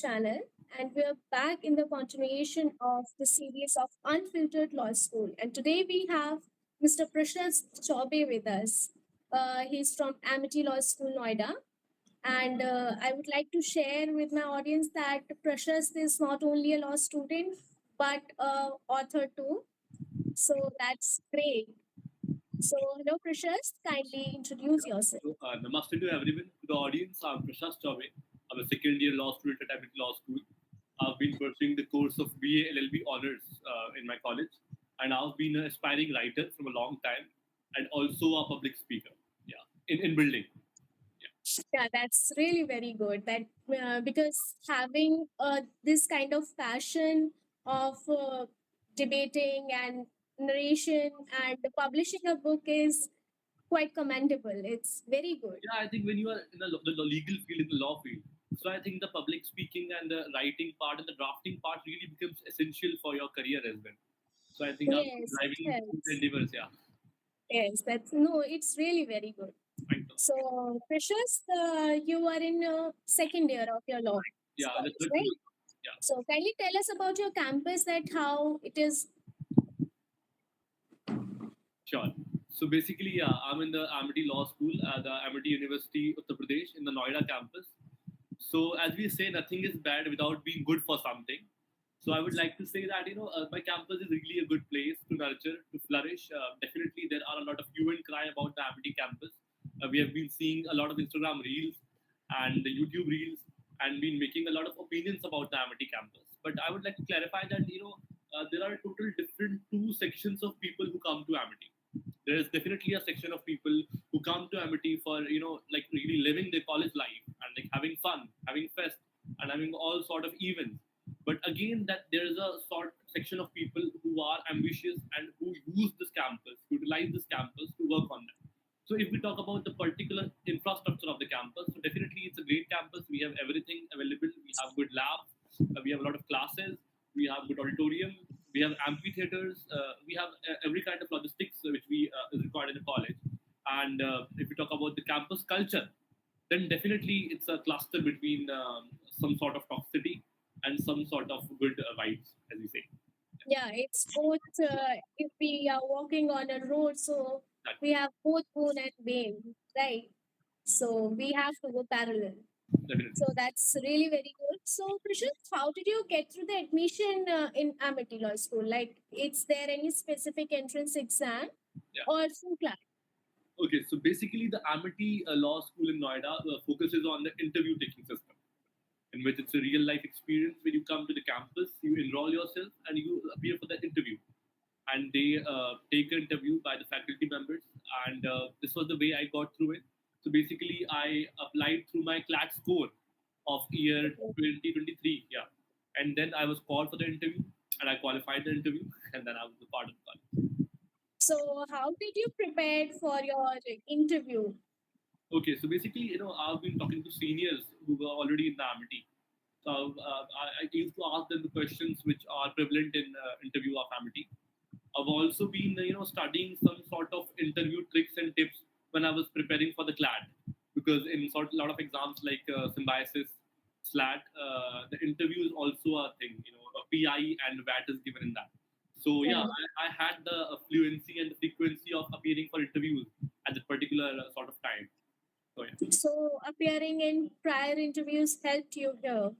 channel, and we're back in the continuation of the series of Unfiltered Law School. And today we have Mr. Prashast Chaube with us. He's from Amity Law School, Noida. And I would like to share with my audience that Prashast is not only a law student, but author too. So that's great. So, hello, Prashast. Kindly introduce yourself. So, namaste to everyone, to the audience. I'm PRASHAST. I'm a second year law student at Amity Law School. I've been pursuing the course of BA LLB honors in my college, and I've been an aspiring writer from a long time, and also a public speaker. Yeah, in building. Yeah, Yeah, that's really very good. That because having this kind of passion of debating and narration and publishing a book is quite commendable. It's very good. yeah. I think when you are in the legal field, in the law field, so I think the public speaking and the writing part and the drafting part really becomes essential for your career as well. So I think I'm Yes, it driving these helps. endeavors. Yeah, Yes, that's no, it's really very good. right. So, Precious, you are in second year of your law Yeah, the college, third right? semester. Yeah. So, kindly tell us about your campus, that how it is. Sure. So basically, yeah, I'm in the Amity Law School at the Amity University, Uttar Pradesh, in the Noida campus. So as we say, nothing is bad without being good for something. So I would like to say that my campus is really a good place to nurture, to flourish. Definitely, there are a lot of hue and cry about the Amity campus. We have been seeing a lot of Instagram reels and the YouTube reels, and been making a lot of opinions about the Amity campus. But I would like to clarify that there are total different two sections of people who come to Amity. There is definitely a section of people who come to Amity for like really living their college life and like having fun, having fest, and having all sort of events. But again, that there is a sort section of people who are ambitious and who use this campus, utilize this campus to work on that. So if we talk about the particular infrastructure of the campus, so definitely it's a great campus. We have everything available. We have good labs. We have a lot of classes. We have good auditorium. We have amphitheaters. We have every kind of logistics which we is required in a college. And if we talk about the campus culture, then definitely it's a cluster between some sort of toxicity and some sort of good vibes, as we say. Yeah, it's both. If we are walking on a road, so That, we have both boon and bane, right? So we have to go parallel. definitely. So that's really very good. So, Prashant, how did you get through the admission in Amity Law School? Like, is there any specific entrance exam Yeah. or through class? Okay, so basically, the Amity Law School in Noida focuses on the interview taking system, in which it's a real life experience when you come to the campus, you enroll yourself, and you appear for the interview. And they take an interview by the faculty members, and this was the way I got through it. So basically, I applied through my CLAT score of year Okay. 2023, yeah, and then I was called for the interview, and I qualified the interview, and then I was a part of the college. So, how did you prepare for your interview? Okay, so basically, I've been talking to seniors who were already in the Amity. So I used to ask them the questions which are prevalent in interview of Amity. I've also been, studying some sort of interview tricks and tips when I was preparing for the CLAT, because in sort a lot of exams like symbiosis, SLAT, the interview is also a thing. A PI and VAT is given in that. So yeah, Yeah. I had the fluency and the frequency of appearing for interviews at that particular sort of time. So yeah, So, appearing in prior interviews helped you here.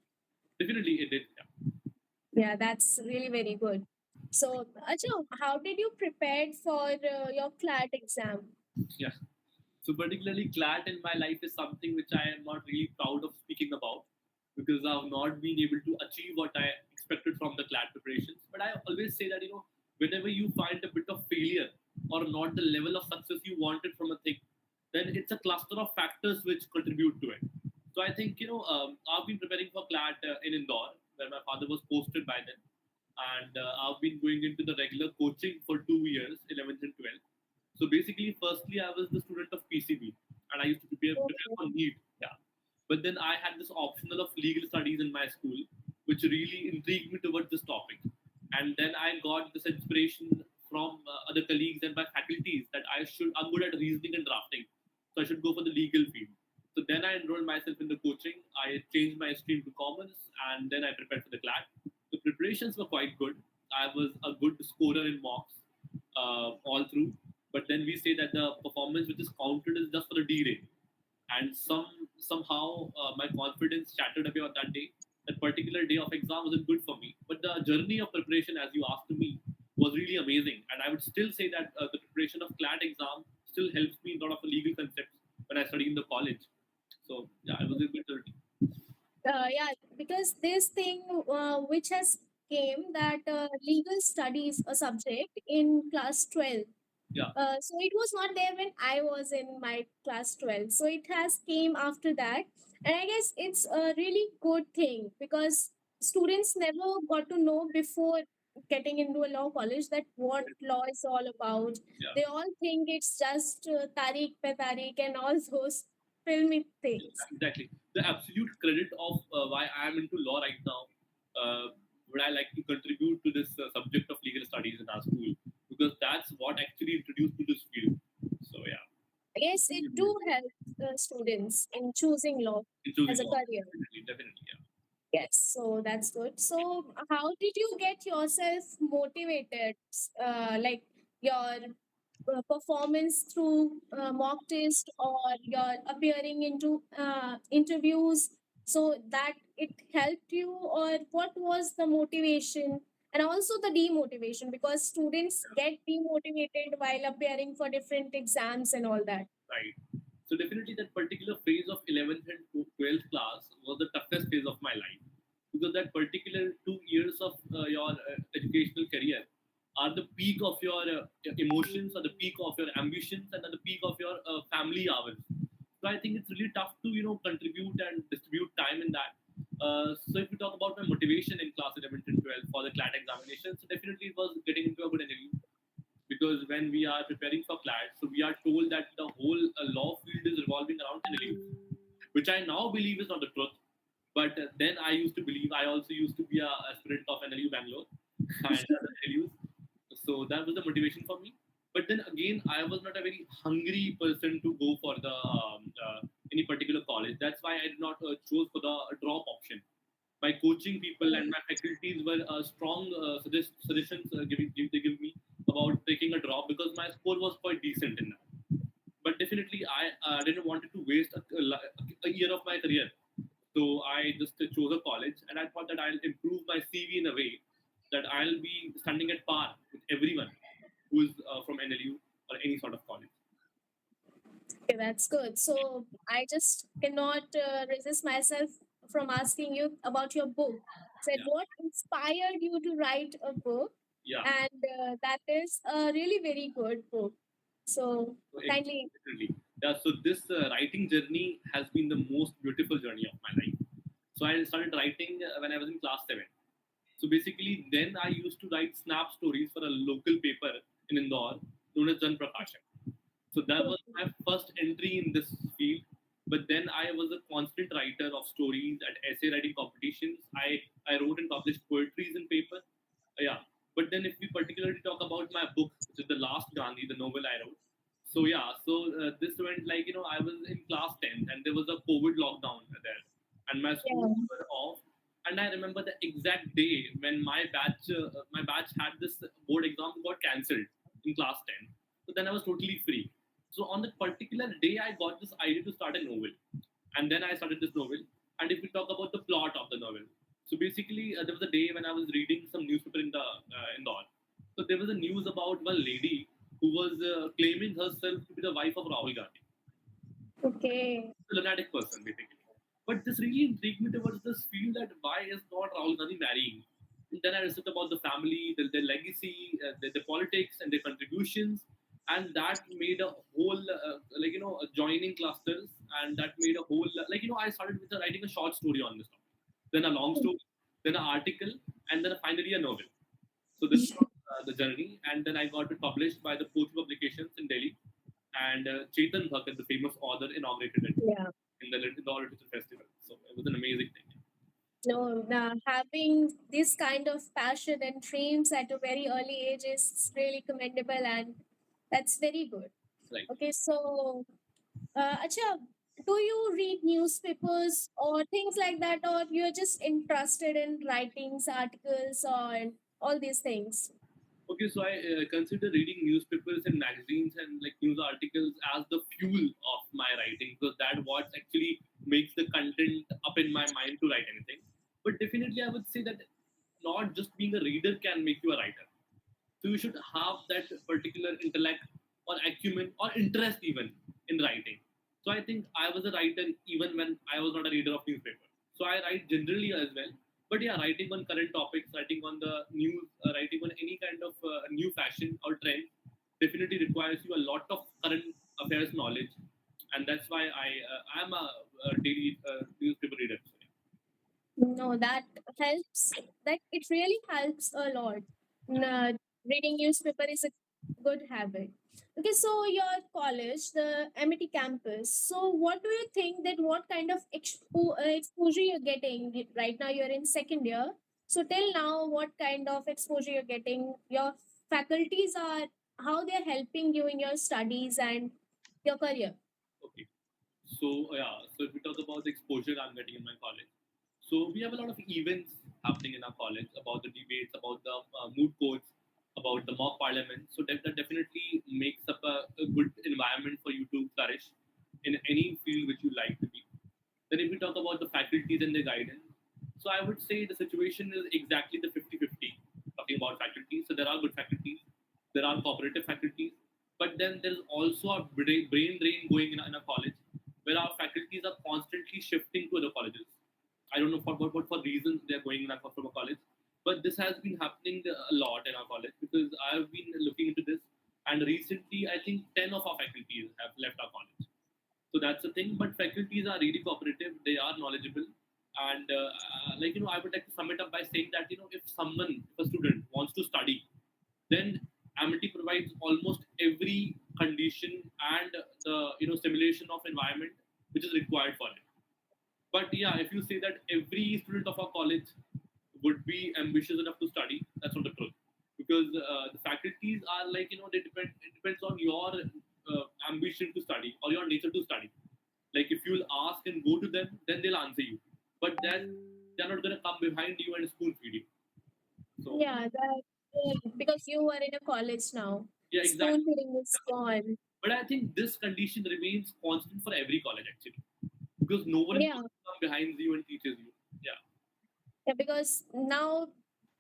definitely it did. Yeah. Yeah, that's really very good. So, Ajo, how did you prepare for your CLAT exam? Yeah. So particularly CLAT in my life is something which I am not really proud of speaking about, because I've not been able to achieve what I expected from the CLAT preparations. But I always say that whenever you find a bit of failure or not the level of success you wanted from a thing, then it's a cluster of factors which contribute to it. So I think I've been preparing for CLAT in Indore, where my father was posted by then, and I've been going into the regular coaching for 2 years, 11th and 12th. So basically, firstly, I was the student of PCB, and I used to prepare Okay. for NEET. Yeah, but then I had this optional of legal studies in my school, which really intrigued me towards this topic. And then I got this inspiration from other colleagues and my faculties that I'm good at reasoning and drafting, so I should go for the legal field. So then I enrolled myself in the coaching. I changed my stream to commerce, and then I prepared for the CLAT. The preparations were quite good. I was a good scorer in mocks all through. But then we say that the performance which is counted is just for the D rate, and somehow my confidence shattered away on that day. That particular day of exam wasn't good for me. But the journey of preparation, as you asked me, was really amazing. And I would still say that the preparation of CLAT exam still helps me in a lot of the legal concepts when I study in the college. So yeah, it was a good journey. Yeah, because this thing which has came that legal studies a subject in class 12. Yeah, So it was not there when I was in my class 12. So it has came after that. And I guess it's a really good thing because students never got to know before getting into a law college that what law is all about. yeah, They all think it's just Tariq pe Tariq and all those filmy things. exactly. The absolute credit of why I am into law right now would I like to contribute to this subject of legal studies in our school, because that's what actually introduced to this field. So yeah, I guess it do help students in choosing law in choosing as a law, career. definitely, definitely, yeah. Yes, so that's good. So, how did you get yourself motivated? Like your performance through mock test or your appearing into interviews, so that it helped you, or what was the motivation and also the demotivation? Because students get demotivated while appearing for different exams and all that. Right. So definitely that particular phase of 11th and 12th class was the toughest phase of my life, because that particular 2 years of your educational career are the peak of your emotions, or the peak of your ambitions, and at the peak of your family hours. So I think it's really tough to contribute and distribute time in that. So if we talk about my motivation in class 11th and 12th for the CLAT examination, so definitely it was getting into a good interview, because when we are preparing for CLAT, so we are told that the whole law field is revolving around NLU, which I now believe is not the truth. But then I used to believe. I also used to be a aspirant of NLU Bangalore and other NLUs, so that was the motivation for me. But then again, I was not a very hungry person to go for the any particular college. That's why I did not choose for the drop option. My coaching people and my faculties were strong suggestions they give me about taking a drop, because my score was quite decent in that. But definitely, I didn't want to waste a year of my career. So I just chose a college, and I thought that I'll improve my CV in a way that I'll be standing at par with everyone who is from NLU or any sort of college. Okay, that's good. So I just cannot resist myself from asking you about your book. Said Yeah, what inspired you to write a book, yeah. and that is a really very good book. So So kindly, exactly. Yeah. So this writing journey has been the most beautiful journey of my life. So I started writing when I was in class 7. So basically, then I used to write snap stories for a local paper in Indore known as Jan Prakasham. So that was my first entry in this field. But then I was a constant writer of stories at essay writing competitions. I wrote and published poetries in paper. Yeah. But then if we particularly talk about my book, which is The Last Gandhi, the novel I wrote. So yeah, so this went like, I was in class 10th and there was a COVID lockdown there. And my schools yeah. were off. And I remember the exact day when my batch had this board exam got cancelled in class 10. So then I was totally free. So on that particular day, I got this idea to start a novel, and then I started this novel. And if we talk about the plot of the novel, so basically there was a day when I was reading some newspaper in the Indore. So there was a news about one lady who was claiming herself to be the wife of Rahul Gandhi, Okay. a lunatic person basically. But this really intrigued me towards this field that why is not Rahul Gandhi marrying? And then I researched about the family, their legacy, their politics, and their contributions, and that made a whole joining clusters, and that made a whole I started with writing a short story on this topic, then a long story, then an article, and then finally a novel. So this was the journey, and then I got it published by the Poetry Publications in Delhi, and Chetan Bhagat, the famous author, inaugurated it Yeah. in the Literature Festival. So it was an amazing thing. No, having this kind of passion and dreams at a very early age is really commendable, and that's very good. Right. Okay, so Acha, do you read newspapers or things like that, or you're just interested in writings, articles, or all these things? Okay, so I consider reading newspapers and magazines and like news articles as the fuel of my writing, because that what actually makes the content up in my mind to write anything. But definitely, I would say that not just being a reader can make you a writer. So you should have that particular intellect or acumen or interest even in writing. So I think I was a writer even when I was not a reader of newspaper. So I write generally as well. But yeah, writing on current topics, writing on the news, writing on any kind of new fashion or trend definitely requires you a lot of current affairs knowledge, and that's why I'm a daily newspaper reader. So, yeah. No, that helps. That it really helps a lot. Uh, Reading newspaper is a good habit. Okay, so your college, the Amity Campus. So, what do you think that what kind of exposure you're getting right now? You're in second year. So, till now, what kind of exposure you're getting? Your faculties are how they're helping you in your studies and your career. Okay. So yeah, so if we talk about the exposure I'm getting in my college, so we have a lot of events happening in our college about the debates, about the moot courts, about the mock parliament. So that definitely makes up a good environment for you to flourish in any field which you like to be. Then if we talk about the faculties and the guidance, so I would say the situation is exactly the 50-50 talking about faculties. So there are good faculties, there are cooperative faculties, but then there's also a brain drain going in a college where our faculties are constantly shifting to other colleges. I don't know for reasons they're going in from a college, but this has been happening a lot in our college because I've been looking into this, and recently I think 10 of our faculties have left our college. So that's the thing. But faculties are really cooperative. They are knowledgeable, and I would like to sum it up by saying that if a student wants to study, then Amity provides almost every condition and the stimulation of environment which is required for it. But yeah, if you say that every student of our college would be ambitious enough to study, that's not the truth. Because the faculties are like they depend. It depends on your ambition to study or your nature to study. Like if you'll ask and go to them, then they'll answer you. But then they're not gonna come behind you and spoon feed you. So Yeah, that because you are in a college now. yeah, Spoon exactly. feeding is gone. But I think this condition remains constant for every college actually, because no one Yeah, will come behind you and teaches you. Yeah, yeah, because now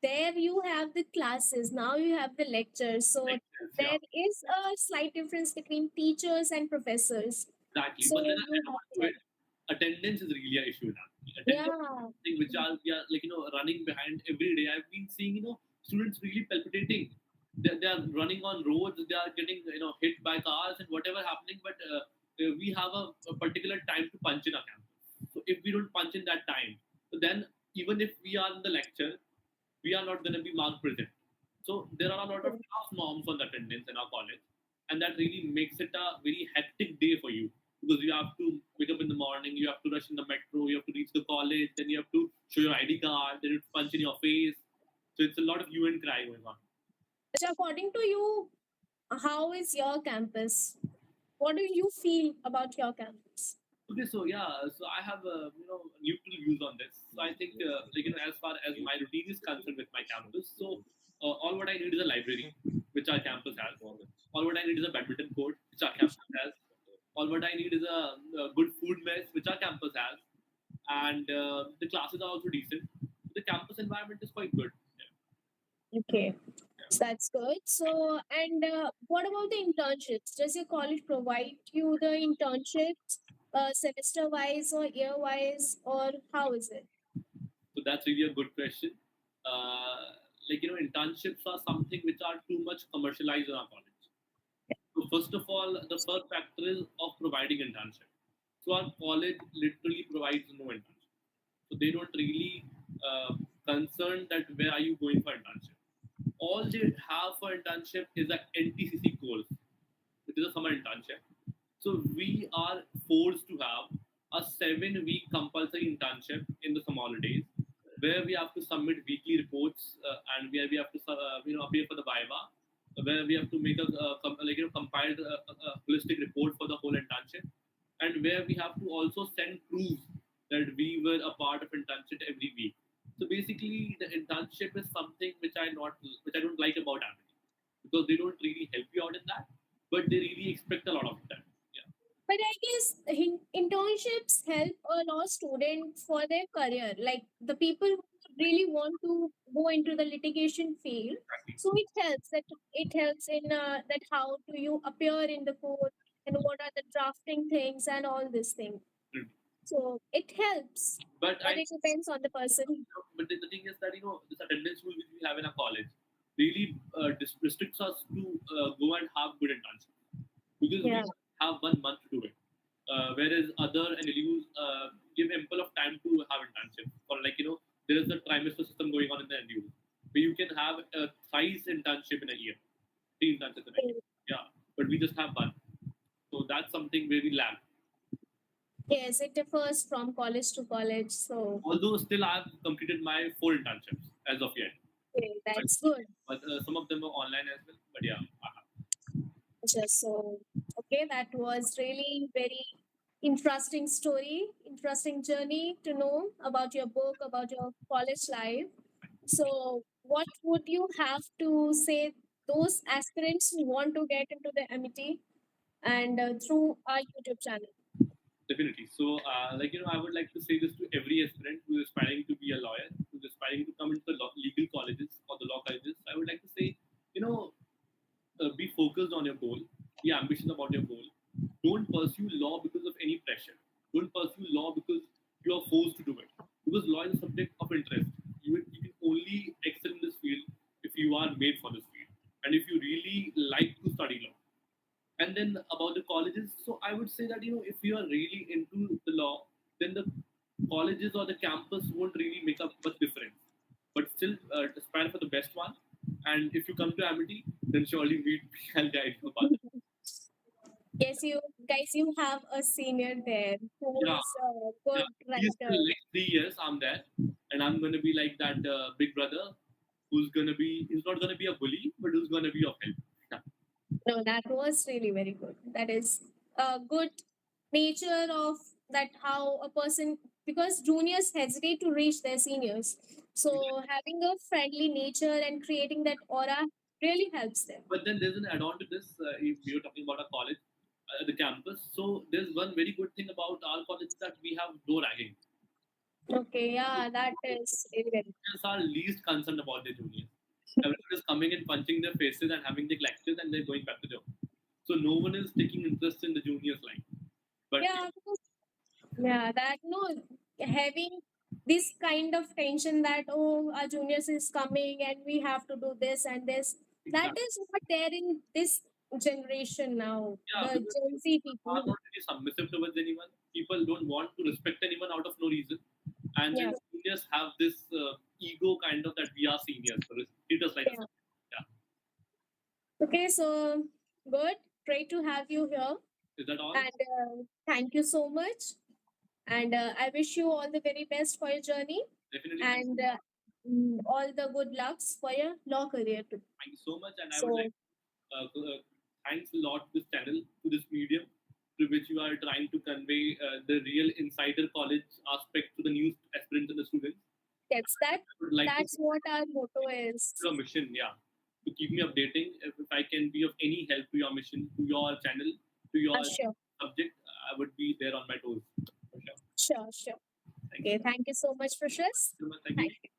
there you have the classes, now you have the lectures. So like this. Yeah, there is a slight difference between teachers and professors. exactly. So But then I you add have on to that. it, attendance is really an issue now. Attendance is Yeah. something which are we are like running behind every day. I've been seeing students really palpitating. They are running on roads. They are getting hit by cars and whatever happening. But we have a particular time to punch in our campus. So if we don't punch in that time, so then even if we are in the lecture, we are not going to be marked present. So there are a lot of tough norms on attendance in our college, and that really makes it a very hectic day for you because you have to wake up in the morning, you have to rush in the metro, you have to reach the college, then you have to show your ID card, then you have to punch in your face. So it's a lot of hue and cry going on. So according to you, how is your campus? What do you feel about your campus? Okay, so yeah, so I have neutral views on this. So I think as far as my routine is concerned with my campus, so all what I need is a library, which our campus has. All what I need is a badminton court, which our campus has. All what I need is a good food mess, which our campus has, and the classes are also decent. The campus environment is quite good. Okay. So that's good. So, and what about the internships? Does your college provide you the internships semester wise or year wise, or how is it? So that's really a good question. Internships are something which are too much commercialized in our college. So first of all, the first factor is of providing internship. So our college literally provides no internship. So they don't really concern that where are you going for internship. All they have for internship is a NTCC course, which is a summer internship. So we are forced to have a 7 week compulsory internship in the summer holidays, where we have to submit weekly reports and where we have to appear for the viva, where we have to make a compiled holistic report for the whole internship, and where we have to also send proof that we were a part of internship every week. So basically, the internship is something which I don't like about Amity, because they don't really help you out in that, but they really expect a lot of that. Yeah, But I guess internships help a lot of students for their career. Like the people who really want to go into the litigation field, exactly. so it helps in that how do you appear in the court and what are the drafting things and all this thing. Mm. So it helps, But but it depends on the person. but the thing is that this attendance rule which we have in our college really restricts us to go and have good internships, because we Yeah. have 1 month to do it. Whereas other NLUs give ample of time to have internships. Or like there is the trimester system going on in the NLUs where you can have a thrice internship in a year, 3 internships in a year. Yeah, but we just have one, so that's something where we lag. Yes, it differs from college to college. So Although still I've completed my 4 internships as of yet, okay, but, that's good. some of them are online as well. But yeah, Just so okay, that was really very interesting story, interesting journey to know about your book, about your college life. So, what would you have to say those aspirants who want to get into the MIT and through our YouTube channel? definitely. So, I would like to say this to every aspirant who is aspiring to be a lawyer, who is aspiring to come into the legal colleges or the law colleges. I would like to say, you know, be focused on your goal, be ambitious about your goal. Don't pursue law because of any pressure. Don't pursue law because you are forced to do it. Because law is a subject of interest. You can only excel in this field if you are made for this field and if you really like to study law. And then about the colleges, so I would say that if you are really into the law, then the colleges or the campus won't really make up much difference. But still, aspire for the best one. And if you come to Amity, then surely meet me. I'll guide you about it. Yes, you guys, you have a senior there who Yeah, is a yeah. good He's writer. still like 3 years. I'm there, and I'm gonna be like that big brother who's gonna be. He's not gonna be a bully, but who's gonna be of help. Yeah, No, that was really very good. That is a good nature of that how a person because juniors hesitate to reach their seniors. So having a friendly nature and creating that aura really helps them. but then there's an add-on to this. If we were talking about a college, the campus. So there's one very good thing about our college that we have no ragging. Okay, yeah, that is really very Seniors are least concerned about their juniors. Everyone is coming and punching their faces and having their lectures, and they're going back to their home. So no one is taking interest in the juniors line. But yeah, because yeah, that no having this kind of tension that oh our juniors is coming and we have to do this and this that exactly, is not there in this generation now. yeah, The because Gen Z people are people. not really submissive towards anyone. People don't want to respect anyone out of no reason. And then Yeah. seniors have this ego kind of that we are seniors, so treat us like a Yeah. senior. Yeah, Okay, so good. Great to have you here. is that all? And thank you so much. And I wish you all the very best for your journey Definitely, and all the good lucks for your law career too. thank you so much. And I would So, like thanks a lot to this channel, to this medium, through which you are trying to convey the real insider college aspect to the new aspirants and the students. yes, I would like to that's what our motto is. your mission, yeah, to keep me updating. If I can be of any help to your mission, to your channel, to your Sure, subject, I would be there on my toes. For sure. sure, sure. Thank you Okay, thank you so much, Precious. so much. Thank Thank you.